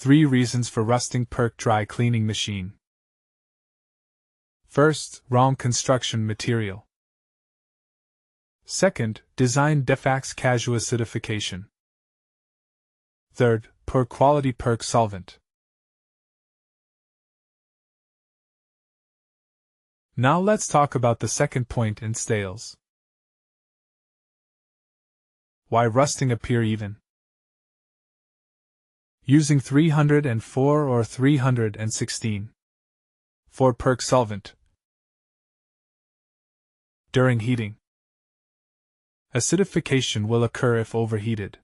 3 reasons for rusting PERC Dry Cleaning Machine. First, wrong construction material. Second, design defects casual acidification. Third, poor quality PERC solvent. Now let's talk about the second point in stales. Why rusting appear even? Using 304 or 316 for PERC solvent. During heating, acidification will occur if overheated.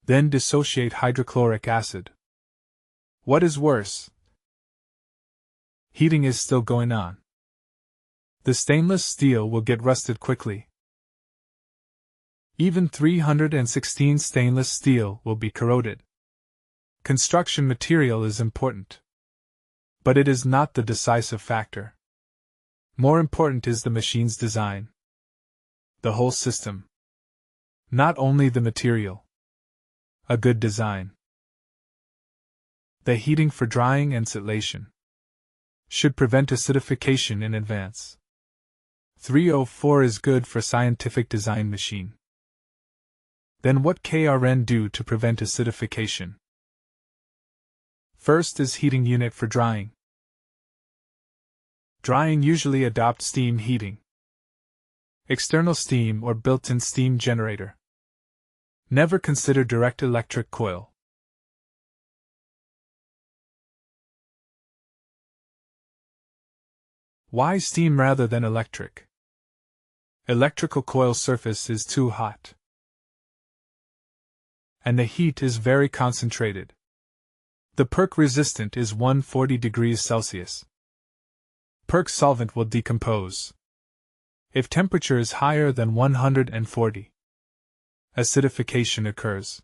Then dissociate hydrochloric acid. What is worse? Heating is still going on. The stainless steel will get rusted quickly. Even 316 stainless steel will be corroded. Construction material is important, but it is not the decisive factor. More important is the machine's design. The whole system. Not only the material. A good design. The heating for drying and scintillation should prevent acidification in advance. 304 is good for scientific design machine. Then what KARN do to prevent acidification? First is heating unit for drying. Drying usually adopt steam heating. External steam or built-in steam generator. Never consider direct electric coil. Why steam rather than electric? Electrical coil surface is too hot, and the heat is very concentrated. The PERC resistant is 140 degrees Celsius. PERC solvent will decompose if temperature is higher than 140. Acidification occurs.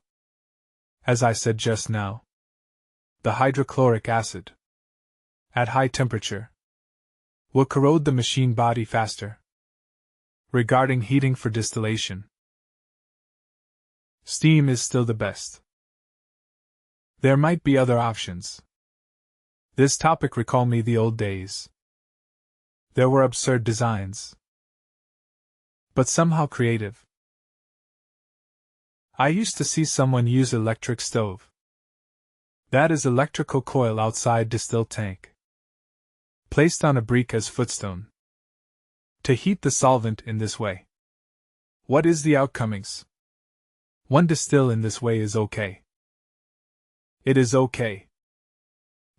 As I said just now, the hydrochloric acid, at high temperature, will corrode the machine body faster. Regarding heating for distillation, steam is still the best. There might be other options. This topic recall me the old days. There were absurd designs, but somehow creative. I used to see someone use electric stove. That is electrical coil outside distill tank, placed on a brick as footstone, to heat the solvent in this way. What is the outcomings? One distill in this way is okay. It is okay,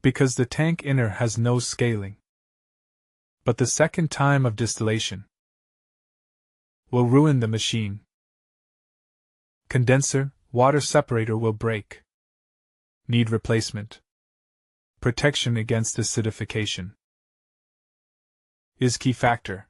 because the tank inner has no scaling. But the second time of distillation will ruin the machine. Condenser, water separator will break. Need replacement. Protection against acidification is key factor.